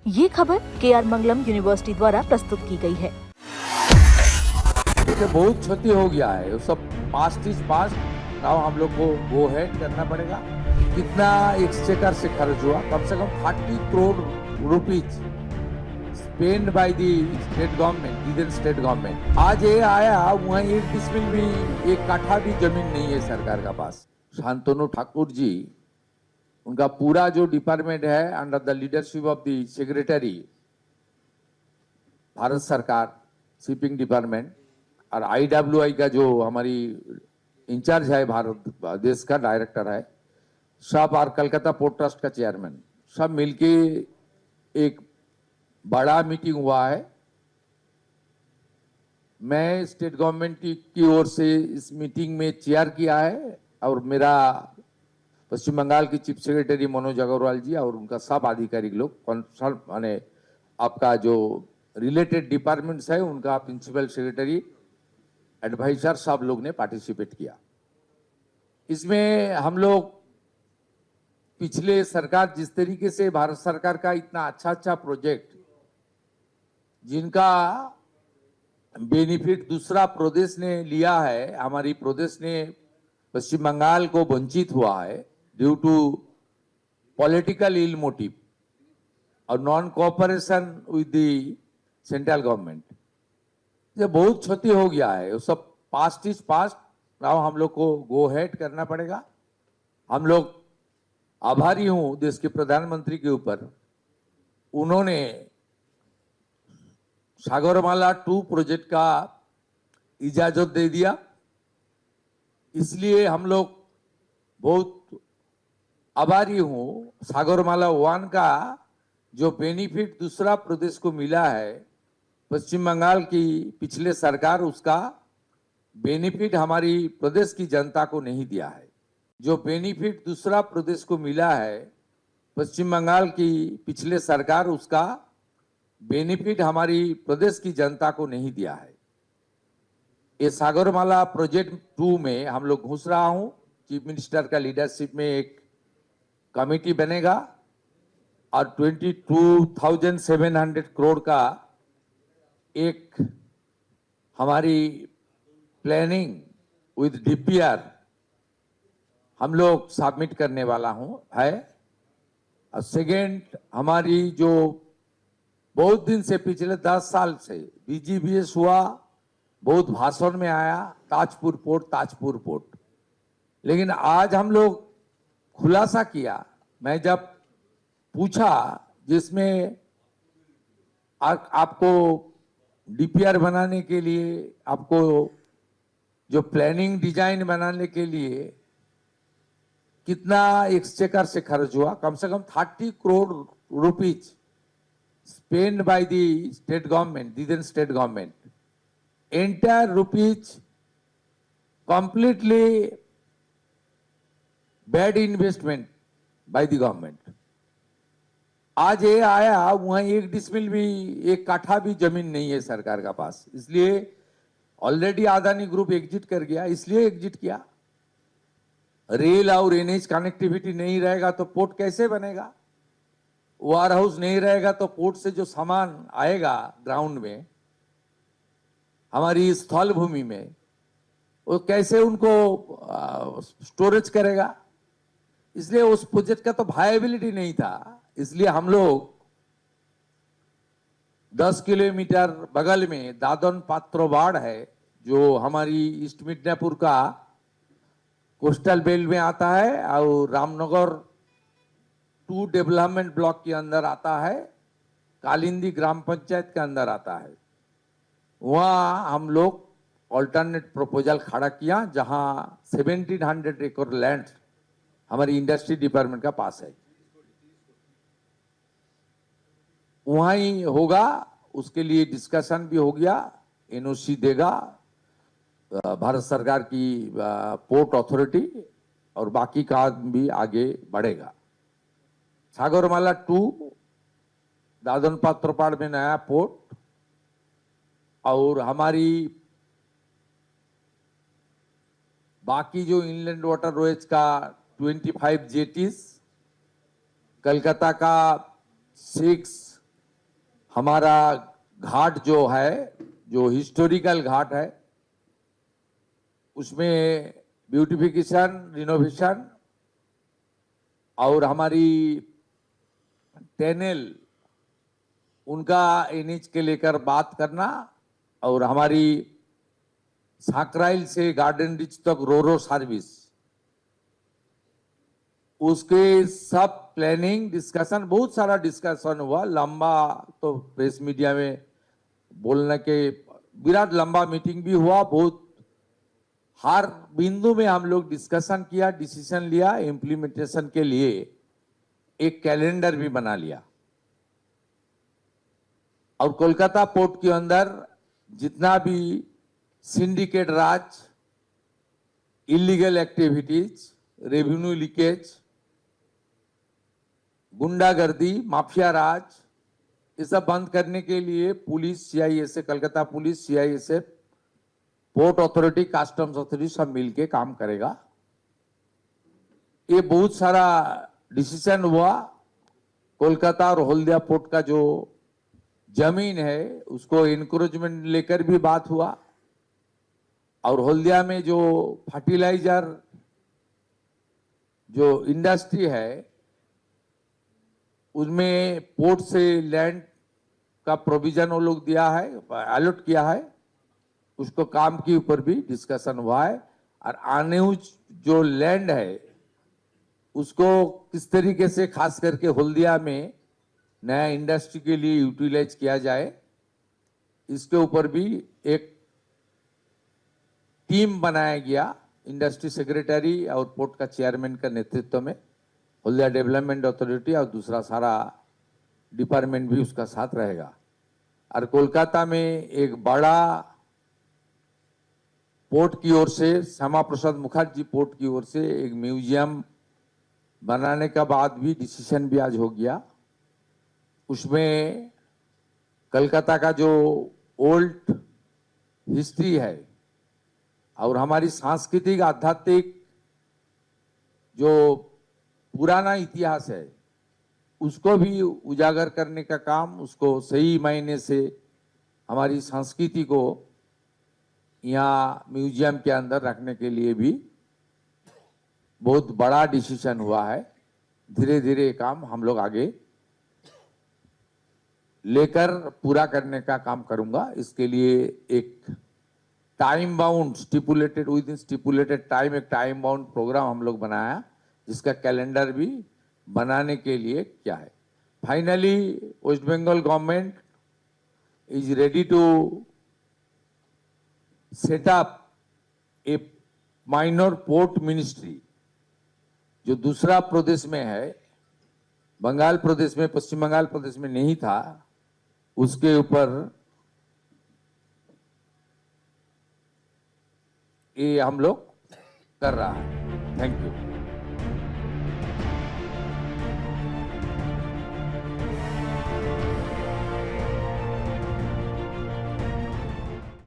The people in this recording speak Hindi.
ये खबर KR मंगलम यूनिवर्सिटी द्वारा प्रस्तुत की गई है। देखिए बहुत क्षति हो गया है, वो सब पास्ट इज पास्ट। नाउ हम लोग को गो हेड करना पड़ेगा। कितना एक्सचेकर से खर्च हुआ? कम से कम 30 crore rupees spend by the state government, Indian state government. आज ये आया, वहाँ एक डिसमिल भी, एक काठा भी जमीन नहीं है सरकार का पास। शांतनु ठाकुर जी, उनका पूरा जो डिपार्टमेंट है under the leadership of the secretary Bharat सरकार शिपिंग डिपार्टमेंट, और IWI का जो हमारी इंचार्ज है भारत देश का डायरेक्टर है, सब, और कलकत्ता पोर्ट ट्रस्ट का चेयरमैन, सब मिलके एक बड़ा मीटिंग हुआ है। मैं स्टेट गवर्नमेंट की ओर से इस मीटिंग में चेयर किया है, और मेरा पश्चिम बंगाल की चीफ सेक्रेटरी मनोज अग्रवाल जी और उनका सब आधिकारिक लोग, कंसल्ट माने आपका जो रिलेटेड डिपार्टमेंट्स है उनका प्रिंसिपल सेक्रेटरी, एडवाइजर, सब लोग ने पार्टिसिपेट किया। इसमें हम लोग पिछले सरकार जिस तरीके से भारत सरकार का इतना अच्छा प्रोजेक्ट जिनका बेनिफिट दूसरा प्रदेश ने लिया है, हमारी प्रदेश ने पश्चिम बंगाल को वंचित हुआ है due to political ill motive और non cooperation with the central government. ये बहुत क्षति हो गया है, वो सब पास्ट इज पास्ट। नाउ हम लोग को गो हेड करना पड़ेगा। हम लोग आभारी हूं देश के प्रधानमंत्री के ऊपर, उन्होंने सागरमाला 2 प्रोजेक्ट का इजाजत दे दिया। इसलिए हम लोग बहुत आभारी हूं। सागरमाला 1 का जो बेनिफिट दूसरा प्रदेश को मिला है, पश्चिम बंगाल की पिछले सरकार उसका बेनिफिट हमारी प्रदेश की जनता को नहीं दिया है। जो बेनिफिट दूसरा प्रदेश को मिला है, पश्चिम बंगाल की पिछले सरकार उसका बेनिफिट हमारी प्रदेश की जनता को नहीं दिया है। ये सागरमाला प्रोजेक्ट 2 में हम लोग घुस रहा हूं। चीफ मिनिस्टर का लीडरशिप में एक कमेटी बनेगा और 22,700 करोड़ का एक हमारी प्लानिंग विद DPR हम लोग सबमिट करने वाला हूं है। और सेकेंड, हमारी जो बहुत दिन से पिछले 10 साल से BGBS हुआ, बहुत भाषण में आया, ताजपुर पोर्ट, लेकिन आज हम लोग खुलासा किया। मैं जब पूछा जिसमें आपको DPR बनाने के लिए, आपको जो प्लानिंग डिजाइन बनाने के लिए कितना एक्सचेकर से खर्च हुआ? कम से कम 30 crore rupees spend by the state government, Indian state government. Entire rupees completely bad investment by the government. आज ये आया, वहां एक डिसमिल भी, एक काठा भी जमीन नहीं है सरकार का पास। इसलिए ऑलरेडी अदानी ग्रुप एग्जिट कर गया, इसलिए एग्जिट किया। रेल और NH कनेक्टिविटी नहीं रहेगा तो पोर्ट कैसे बनेगा? वेयर हाउस नहीं रहेगा तो पोर्ट से जो सामान आएगा ग्राउंड में, हमारी स्थल भूमि में, वो कैसे उनको स्टोरेज करेगा? इसलिए उस प्रोजेक्ट का तो वायबिलिटी नहीं था। इसलिए हम लोग 10 किलोमीटर बगल में दादन पात्रोबाड़ है, जो हमारी ईस्ट मिदनापुर का कोस्टल बेल्ट में आता है और रामनगर 2 डेवलपमेंट ब्लॉक के अंदर आता है, कालिंदी ग्राम पंचायत के अंदर आता है। वहां हम लोग ऑल्टरनेट प्रपोजल खड़ा किया, जहां 1700 एकड़ लैंड हमारी इंडस्ट्री डिपार्टमेंट का पास है, वहां ही होगा। उसके लिए डिस्कशन भी हो गया, NOC देगा भारत सरकार की पोर्ट अथॉरिटी, और बाकी का भी आगे बढ़ेगा। सागरमाला 2 दादन पात्रोपाड़ में नया पोर्ट, और हमारी बाकी जो इनलैंड वाटरवेज का 25 जेटीज, कलकत्ता का 6 हमारा घाट जो है, जो हिस्टोरिकल घाट है, उसमें ब्यूटिफिकेशन, रिनोवेशन और हमारी टनल उनका एनएच के लेकर बात करना और हमारी साकराइल से गार्डन रिच तक रोरो सर्विस, उसके सब प्लानिंग डिस्कशन, बहुत सारा डिस्कशन हुआ। लंबा तो प्रेस मीडिया में बोलने के विराट लंबा मीटिंग भी हुआ। बहुत हर बिंदु में हम लोग डिस्कशन किया, डिसीजन लिया, इम्प्लीमेंटेशन के लिए एक कैलेंडर भी बना लिया। और कोलकाता पोर्ट के अंदर जितना भी सिंडिकेट राज, इलीगल एक्टिविटीज, रेवेन्यू लीकेज, गुंडागर्दी, माफिया राज, ये सब बंद करने के लिए police, CISF, Calcutta police, CISF, port authority, customs authority सब मिलके काम करेगा। ये बहुत सारा डिसीजन हुआ। कोलकाता और हल्दिया पोर्ट का जो जमीन है उसको इंक्रोचमेंट लेकर भी बात हुआ। और हल्दिया में जो फर्टिलाइजर जो इंडस्ट्री है उसमें पोर्ट से लैंड का प्रोविजन वो लोग दिया है, अलॉट किया है, उसको काम के ऊपर भी डिस्कशन हुआ है। और आने जो लैंड है उसको किस तरीके से खास करके हल्दिया में नया इंडस्ट्री के लिए यूटिलाइज किया जाए, इसके ऊपर भी एक टीम बनाया गया इंडस्ट्री सेक्रेटरी और पोर्ट का चेयरमैन का नेतृत्व में। हल्दिया डेवलपमेंट अथॉरिटी और दूसरा सारा डिपार्टमेंट भी उसका साथ रहेगा। और कोलकाता में एक बड़ा पोर्ट की ओर से, श्यामा प्रसाद मुखर्जी पोर्ट की ओर से एक म्यूजियम बनाने का बाद भी डिसीजन भी आज हो गया। उसमें कलकत्ता का जो ओल्ड हिस्ट्री है और हमारी सांस्कृतिक आध्यात्मिक जो पुराना इतिहास है उसको भी उजागर करने का काम, उसको सही मायने से हमारी संस्कृति को यहाँ म्यूजियम के अंदर रखने के लिए भी बहुत बड़ा डिसीजन हुआ है। धीरे धीरे काम हम लोग आगे लेकर पूरा करने का काम करूंगा। इसके लिए एक time bound stipulated, with in stipulated time, एक टाइम बाउंड प्रोग्राम हम लोग बनाया, जिसका कैलेंडर भी बनाने के लिए क्या है। Finally West Bengal government is ready to set up a minor port ministry, जो दूसरा प्रदेश में है, बंगाल प्रदेश में, पश्चिम बंगाल प्रदेश में नहीं था, उसके ऊपर ये हम लोग कर रहा है। Thank you.